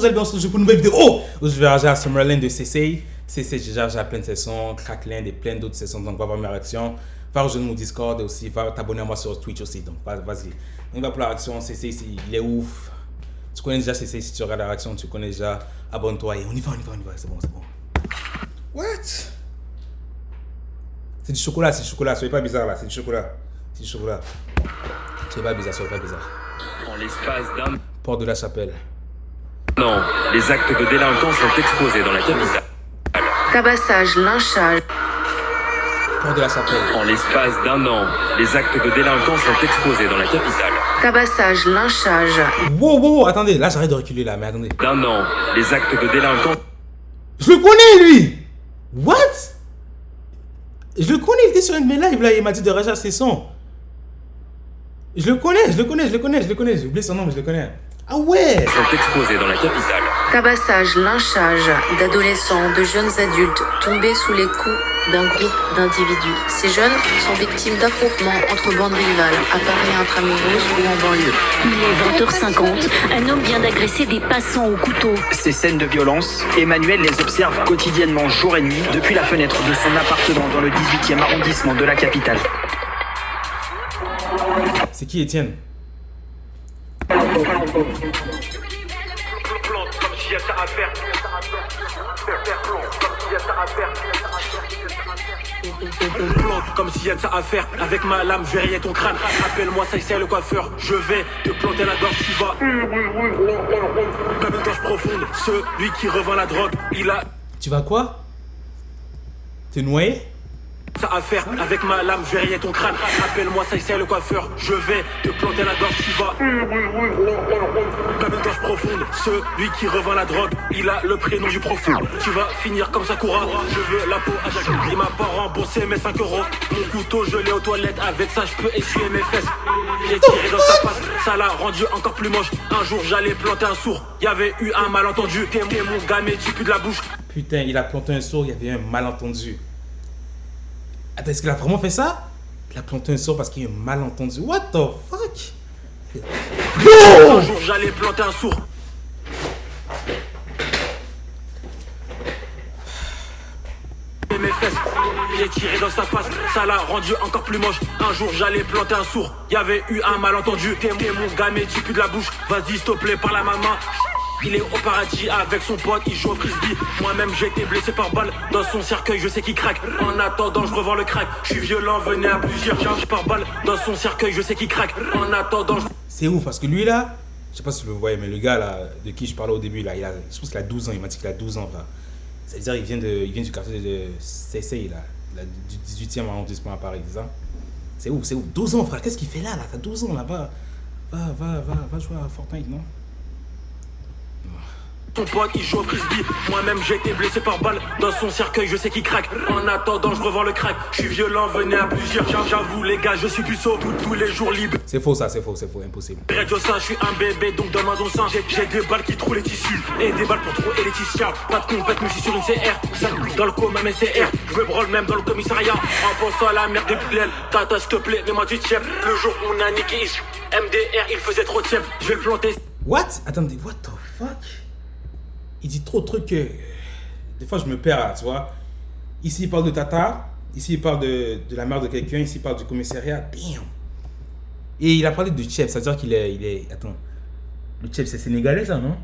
vous allez bien, on se retrouve pour une nouvelle vidéo. Oh, je vais réagir à Summerland de CC. CC, j'ai déjà plein de sessions, Crackland et plein d'autres sessions. Donc, va voir mes réactions. Va rejoindre mon Discord et aussi, va t'abonner à moi sur Twitch aussi. Donc, vas-y. On va pour la réaction. CC, il est ouf. Tu connais déjà CC, si tu regardes la réaction, tu connais déjà. Abonne-toi et on y va. C'est bon. What? C'est du chocolat. Soyez pas bizarre là, c'est du chocolat. Soyez pas bizarre. En l'espace d'un Porte de la Chapelle. an, les actes de délinquance sont exposés dans la capitale. Tabassage, lynchage, Porte de la Chapelle. En l'espace d'un an, les actes de délinquance sont exposés dans la capitale. tabassage, lynchage, Wow, attendez, là j'arrête de reculer là, mais attendez. D'un an, les actes de délinquance. Je le connais lui! What? Je le connais, il était sur une de mes lives là, il m'a dit de réagir à ses sons. Je le connais, j'ai oublié son nom, mais je le connais. Ah ouais! Sont exposés dans la capitale. tabassage, lynchage d'adolescents, de jeunes adultes tombés sous les coups d'un groupe d'individus. Ces jeunes sont victimes d'affrontements entre bandes rivales à Paris intramuros ou en banlieue. Il est 20h50. Un homme vient d'agresser des passants au couteau. Ces scènes de violence, Emmanuel les observe quotidiennement jour et nuit depuis la fenêtre de son appartement dans le 18e arrondissement de la capitale. C'est qui Étienne? On plante comme s'il y a de ça à faire. Avec ma lame, je vais rayer ton crâne. Appelle-moi ça, c'est le coiffeur. Je vais te planter la gorge, tu vas. Comme une gorge profonde. Celui qui revend la drogue, il a Tu vas quoi? Te noyer? ça à faire. Avec ma lame, je vais rayer ton crâne. Appelle-moi ça, c'est le coiffeur. Je vais te planter la gorge, tu vas. Comme une gorge profonde. Celui qui revend la drogue, il a le prénom du profond. Tu vas finir comme Sakura. Je veux la peau à chaque Il m'a pas remboursé mes 5 euros. Mon couteau, je l'ai aux toilettes. Avec ça, je peux essuyer mes fesses. J'ai tiré dans sa face. Ça l'a rendu encore plus moche. Un jour, j'allais planter un sourd. Y avait eu un malentendu. T'es mon gars, mais tu pues de la bouche. Putain, il a planté un sourd, il y avait un malentendu. Attends, est-ce qu'il a vraiment fait ça? Il a planté un sourd parce qu'il y a un malentendu. What the fuck? Un jour, j'allais planter un sourd. Mes fesses, j'ai tiré dans sa face, ça l'a rendu encore plus moche. Un jour j'allais planter un sourd, y avait eu un malentendu. T'es mon gars mais tu pues de la bouche. Vas-y s'il te plaît par la maman. Il est au paradis avec son pote, il joue au frisbee. Moi-même j'ai été blessé par balle. Dans son cercueil je sais qu'il craque. En attendant je revends le crack. Je suis violent, venez à plusieurs. Charge par balle. Dans son cercueil je sais qu'il craque. En attendant C'est ouf parce que lui là, je sais pas si vous le voyez, mais le gars là, de qui je parlais au début là, je pense qu'il a 12 ans, il m'a dit qu'il a 12 ans là. C'est-à-dire il vient du quartier de CC là, du 18e arrondissement à Paris, c'est ça? C'est ouf. 12 ans frère, qu'est-ce qu'il fait là? T'as 12 ans là, va jouer à Fortnite, non? Ton pote il joue au frisbee. Moi-même j'ai été blessé par balle. Dans son cercueil je sais qu'il craque. En attendant je revends le crack. Je suis violent, venez à plusieurs. J'avoue les gars je suis puceau. Tous les jours libres. C'est faux, impossible. Je suis un bébé donc donne-moi ton sein. J'ai des balles qui trouent les tissus. Et des balles pour trouver Laetitia. Pas de compète mais je suis sur une CR. Dans le coma mais CR. Je me branle même dans le commissariat. En pensant à la merde des poubelles. Tata s'il te plaît mets-moi du tiep. Le jour où on a niqué MDR il faisait trop tiep. Je vais le planter. What? Attendez, what the fuck? Il dit trop de trucs que des fois je me perds là, tu vois. Ici il parle de Tata, ici il parle de la mère de quelqu'un, ici il parle du commissariat. Damn. Et il a parlé de chef, c'est-à-dire qu'il est... Attends, le chef c'est sénégalais ça, non?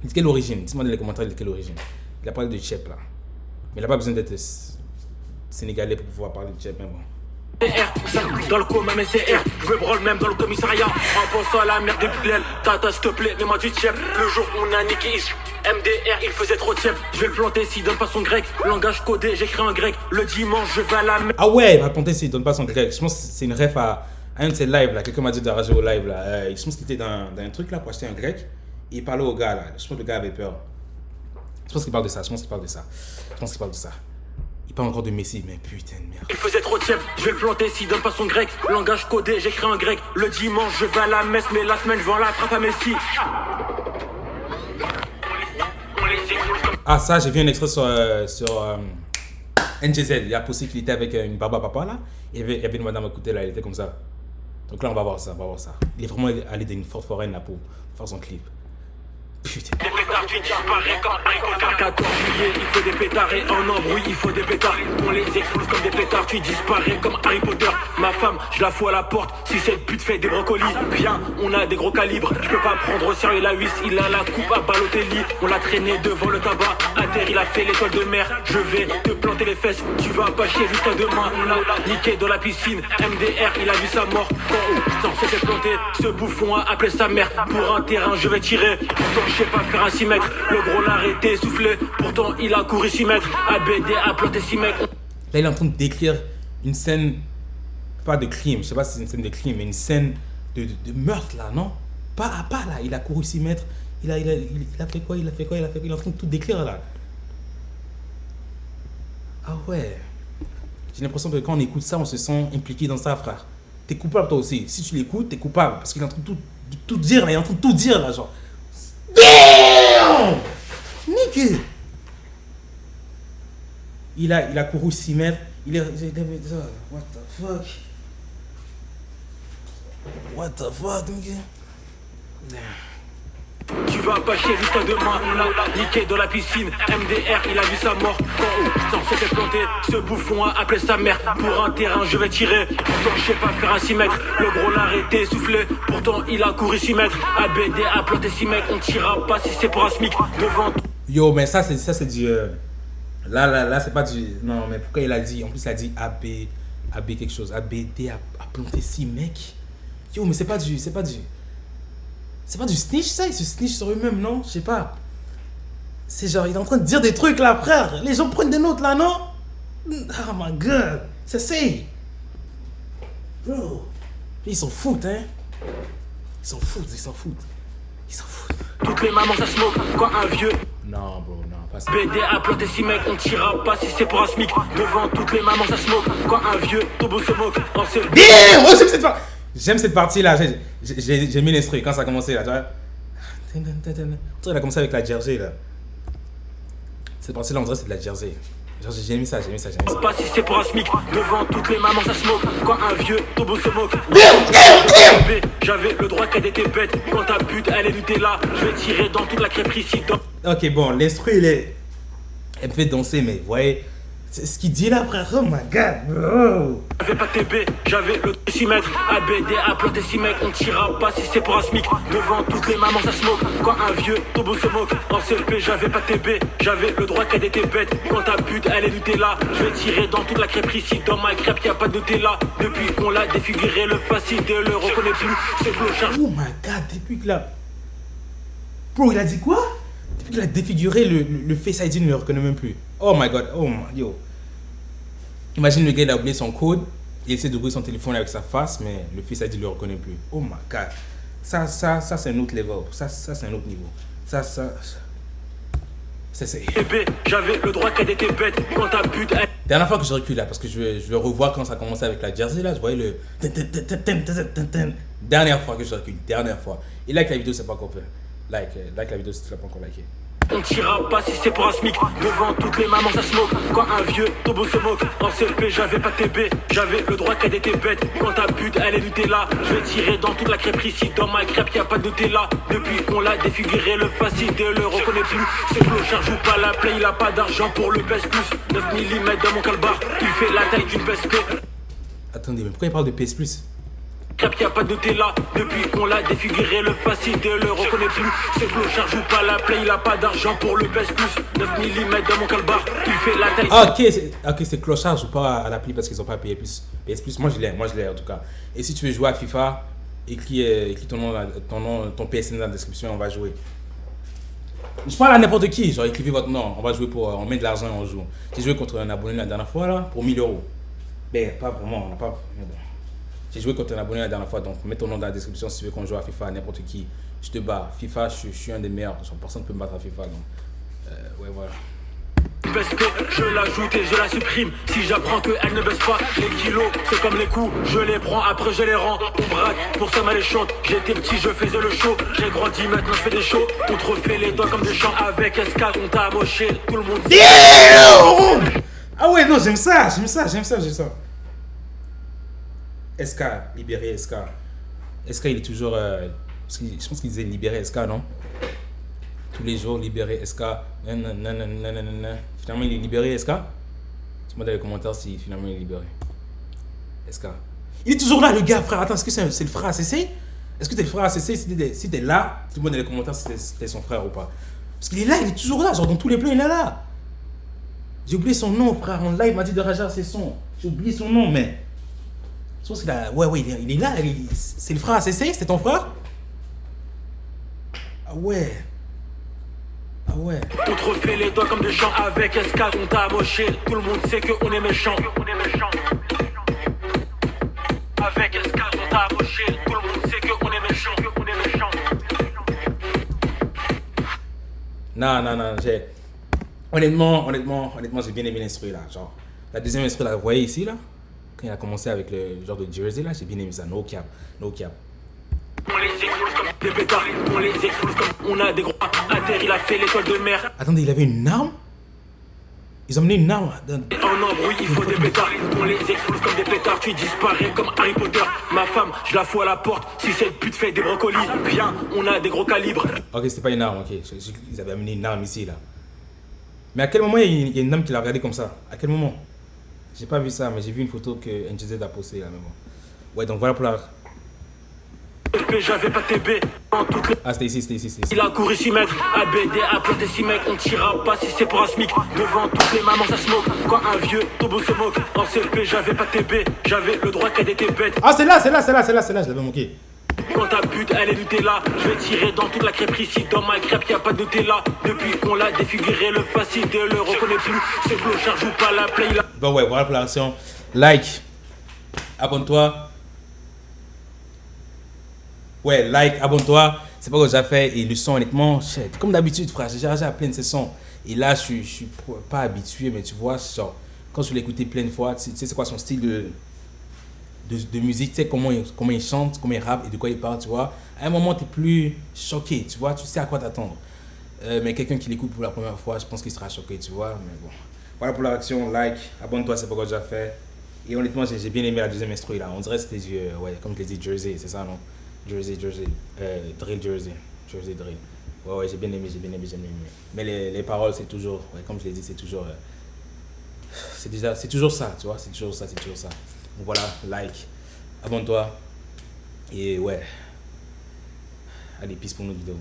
De quelle origine? Dis-moi dans les commentaires de quelle origine. Il a parlé de chef là. Mais il n'a pas besoin d'être sénégalais pour pouvoir parler de chef, mais bon. Dans le coma mais CR. Je me branle même dans le commissariat. En pensant à la merde des poubelles. Tata s'il te plaît mets-moi du tiep. Le jour où on a niqué MDR il faisait trop tiep. Je vais le planter s'il donne pas son grec. Langage codé j'écris en grec. Le dimanche je vais à la mer. Ah ouais, il va planter s'il donne pas son grec. Je pense que c'est une ref à un de ses lives là. Quelqu'un m'a dit de rager au live là. Je pense qu'il était dans un truc là pour acheter un grec. Et il parlait au gars là. Je pense que le gars avait peur. Je pense qu'il parle de ça. Il parle encore de Messi, mais putain de merde. Il faisait trop tiep, je vais le planter s'il donne pas son grec. Langage codé, j'écris en grec. Le dimanche, je vais à la messe, mais la semaine, je vends la trappe à Messi. Ah, ça, j'ai vu un extrait sur NGZ. Il a posté qu'il était avec une barbe à papa là. Il y avait une madame à côté là, elle était comme ça. Donc là, on va voir ça. Il est vraiment allé dans une forte foraine là pour faire son clip. Putain. Des pétards, tu disparais comme Harry Potter. 14 juillet, il faut des pétards et en embrouille, il faut des pétards. On les explose comme des pétards, tu disparais comme Harry Potter. Ma femme, je la fous à la porte. Si cette pute fait des brocolis, viens, on a des gros calibres. Je peux pas prendre au sérieux la huisse, il a la coupe à Balotelli. On l'a traîné devant le tabac. À terre, il a fait l'étoile de mer. Je vais te planter les fesses, tu vas pas chier jusqu'à demain. On l'a niqué dans la piscine. MDR, il a vu sa mort. Quand on s'est fait planter, ce bouffon a appelé sa mère. Pour un terrain, je vais tirer. Pourtant, je sais pas faire un 6 mètres. Le gros l'a arrêté, soufflé. Pourtant, il a couru 6 mètres. ABD a planté 6 mètres. Là, il est en train de décrire une scène, pas de crime, je sais pas si c'est une scène de crime, mais une scène de meurtre là, non? Pas à pas là, il a couru 6 mètres, il a fait quoi, il est en train de tout décrire là. Ah ouais, j'ai l'impression que quand on écoute ça, on se sent impliqué dans ça, frère. T'es coupable toi aussi, si tu l'écoutes, t'es coupable, parce qu'il est en train de tout dire là, il est en train de tout dire là, genre. Damn! Nickel! Il a couru 6 mètres. What the fuck? What the fuck, nigga? Tu vas pas chier jusqu'à demain. On l'a niqué dans la piscine. MDR, il a vu sa mort. Quand on s'est planté, ce bouffon a appelé sa mère. Pour un terrain, je vais tirer. Pourtant, je sais pas faire un 6 mètres. Le gros l'a arrêté, soufflé. Pourtant, il a couru 6 mètres. ABD a planté 6 mètres. On tirera pas si c'est pour un SMIC. Devant. Yo, mais ça c'est du. Là, c'est pas du. Non, mais pourquoi il a dit. En plus, il a dit AB quelque chose. ABD a planté 6 mecs. Yo, mais c'est pas du snitch ça, ils se snitch sur eux-mêmes, non? Je sais pas. C'est genre, il est en train de dire des trucs là, frère. Les gens prennent des notes là, non? Oh my god. C'est ça. Bro. Ils s'en foutent, hein. Ils s'en foutent. Toutes les mamans ça smoke. Quand un vieux. Non, bro, non, pas ça. BD a planté 6 mecs, on tirera pas si c'est pour un SMIC. Devant toutes les mamans ça smoke. Quand un vieux Tobo se moque. En seul. Damn! Oh, j'aime cette partie là. J'ai mis l'instru quand ça a commencé là, tu vois. Il a commencé avec la Jersey là. Cette partie là, on dirait que c'est de la Jersey. Genre, j'ai mis ça. Pas si c'est pour un SMIC. Devant toutes les mamans ça smoke. Quand un vieux Tobo se moque. J'avais le droit qu'elle était bête. Quand ta pute elle est Nutella, je vais tirer dans toute la crêperie ici. Ok, bon, l'instru elle me fait danser, mais vous voyez, c'est ce qu'il dit là, frère. Oh my god, bro. J'avais pas TB, j'avais le 6 mètres. ABD a planté 6 mecs, on tirera pas si c'est pour un SMIC. Devant toutes les mamans ça smoke. Quand un vieux Tobo se moque. En CLP, j'avais pas TB, j'avais le droit qu'elle était bête. Quand ta pute elle est Nutella, je vais tirer dans toute la crêperie ici. Dans ma crêpe y'a pas de Nutella. Depuis qu'on l'a défiguré, le facile ne le reconnaît plus. C'est clochard. Oh my god, depuis que là. Bro, il a dit quoi? Depuis qu'il a défiguré le Face ID, il ne le reconnaît même plus. Oh my god, yo. Imagine le gars, il a oublié son code, il essaie d'ouvrir son téléphone avec sa face, mais le Face ID ne le reconnaît plus. Oh my god. Ça c'est un autre level. Ça c'est un autre niveau. C'est. J'avais le droit qu'elle était bête. Quand ta pute elle... Dernière fois que je recule là, parce que je vais revoir quand ça a commencé avec la Jersey là, je voyais le. Dernière fois que je recule, dernière fois. Et like la vidéo, c'est pas encore fait. Like la vidéo si tu l'as pas encore liké. On tirera pas si c'est pour un SMIC. Devant toutes les mamans ça smoke. Quand un vieux Tobo se moque. En CLP j'avais pas TB, j'avais le droit qu'elle était bête. Quand ta pute elle est Nutella, je vais tirer dans toute la crêperie ici. Dans ma crêpe y'a pas de Nutella. Depuis qu'on l'a défiguré, le facile ne le reconnaît plus. C'est clochard, joue pas la play, il a pas d'argent pour le PS Plus. 9 mm dans mon calbar, il fait la taille d'une PSP. Attendez, mais pourquoi il parle de PS Plus? Crêpe y'a pas de Nutella. Depuis qu'on l'a défiguré, le facile ne le reconnaît plus. C'est clochard, joue pas la play, il a pas d'argent pour le PS Plus. 9 mm dans mon calbar, il fait la taille. Ok, c'est clochard, joue pas à l'appli parce qu'ils ont pas payé plus. PS Plus, moi je l'ai en tout cas. Et si tu veux jouer à FIFA, écris ton PSN dans la description et on va jouer. Je parle à n'importe qui, genre écrivez votre nom, on va jouer on met de l'argent et on joue. J'ai joué contre un abonné la dernière fois là, pour 1000 €. Ben, pas vraiment, on n'a pas. Mais bon. J'ai joué contre un abonné la dernière fois, donc mets ton nom dans la description si tu veux qu'on joue à FIFA, n'importe qui. Je te bats. FIFA, je suis un des meilleurs. Personne ne peut me battre à FIFA. Donc, ouais, voilà. Je l'ajoute et je la supprime. Si j'apprends qu'elle ne baisse pas, les kilos, c'est comme les coups. Je les prends, après je les rends. On braque pour sa maléchante. J'étais petit, je faisais le show. J'ai grandi, maintenant je fais des shows. On te refait les doigts comme des champs. Avec SK, on t'a amoché. Tout le monde dit. Ah ouais, non, j'aime ça. SK, libéré SK. SK, il est toujours. Je pense qu'il disait libéré SK, non? Tous les jours, libéré SK. Nanana. Finalement, il est libéré SK. Dis-moi dans les commentaires si finalement il est libéré. SK. Il est toujours là, le gars, frère. Attends, est-ce que c'est le frère ACC? Est-ce que t'es le frère ACC? Si t'es là, dis-moi dans les commentaires si c'était son frère ou pas. Parce qu'il est là, il est toujours là. Genre, dans tous les plans, il est là. J'ai oublié son nom, frère. En live, il m'a dit de rager ses sons. J'ai oublié son nom, mais. Je pense qu'il a. Ouais, il est là. C'est le frère ACC? C'est ton frère? Ah ouais. Ah ouais. On te refait les doigts comme des champs avec SK, on t'a amoché. Tout le monde sait qu'on est méchant. Avec SK, on t'a amoché. Tout le monde sait qu'on est méchant. Non. Honnêtement, j'ai bien aimé l'instru là. Genre, la deuxième instru là, vous voyez ici là? Quand il a commencé avec le genre de Jersey là, j'ai bien aimé ça. No cap. On les explose comme des pétards. On les explose comme on a des gros inter. Il a fait l'école de mer. Attendez, il avait une arme? Ils ont amené une arme. En embrouille, il faut des pétards. On les explose comme des pétards. Tu disparais comme Harry Potter. Ma femme, je la fous à la porte. Si cette pute fait des brocolis, viens, on a des gros calibres. Ok, c'était pas une arme, ok. Ils avaient amené une arme ici là. Mais à quel moment il y a une dame qui l'a regardé comme ça? À quel moment? J'ai pas vu ça, mais j'ai vu une photo que NGZ a postée là. Mais bon. Ouais, donc voilà pour la. J'avais pas TB en toutes les... Ah, c'était ici. Il a couru 6 mètres, ABD a planté 6 mecs. On tirera pas si c'est pour un SMIC. Devant toutes les mamans ça smoke. Quand un vieux tobo se moque. En CP j'avais pas TB, j'avais le droit qu'elle était bête. Ah, c'est là, je l'avais manqué. Quand ta pute elle est Nutella, je vais tirer dans toute la crêpe ici. Dans ma crêpe y'a pas de Nutella. Depuis qu'on l'a défiguré, le facile de le reconnaît plus. C'est clochard, joue pas la play là. Bon ouais, voilà pour la réaction. Like, abonne-toi. Ouais, like, abonne-toi. C'est pas ce que j'ai fait. Et le son, honnêtement, comme d'habitude, frère, j'ai déjà plein de ces sons. Et là, je suis pas habitué, mais tu vois, genre, quand je l'ai écouté plein de fois, tu sais c'est quoi son style de musique, tu sais comment il chante, comment il rappe et de quoi il parle, tu vois. À un moment, tu es plus choqué, tu vois, tu sais à quoi t'attendre. Mais quelqu'un qui l'écoute pour la première fois, je pense qu'il sera choqué, tu vois. Mais bon, voilà pour la réaction. Like, abonne-toi, c'est pas ce que j'ai fait. Et honnêtement, j'ai bien aimé la deuxième instru là. On dirait que c'était, ouais, comme je l'ai dit, Jersey, c'est ça, non? Jersey, drill Jersey drill. Ouais, j'ai bien aimé. Mais les paroles, c'est toujours, ouais, comme je l'ai dit, c'est toujours ça, tu vois, c'est toujours ça. Donc voilà, like, abonne-toi. Et ouais, allez, peace pour notre vidéo.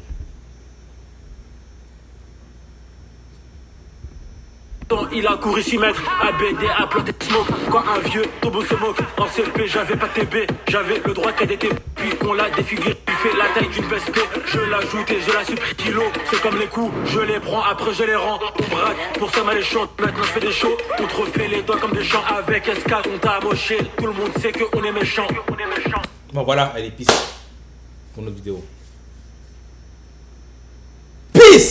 Il a couru 6 mètres, ABD a planté smoke. Quand un vieux tobo se moque. En CP j'avais pas TB, j'avais le droit qu'elle était. Puis qu'on l'a défiguré, il fait la taille d'une PSP. Je l'ajoute et je la supprime kilo. C'est comme les coups, je les prends, après je les rends. On braque, pour ça mal les chante. Maintenant je fais des shows, on te refait les doigts comme des champs. Avec SK on t'a amoché, tout le monde sait qu'on est méchant. Bon voilà, allez, peace pour notre vidéo.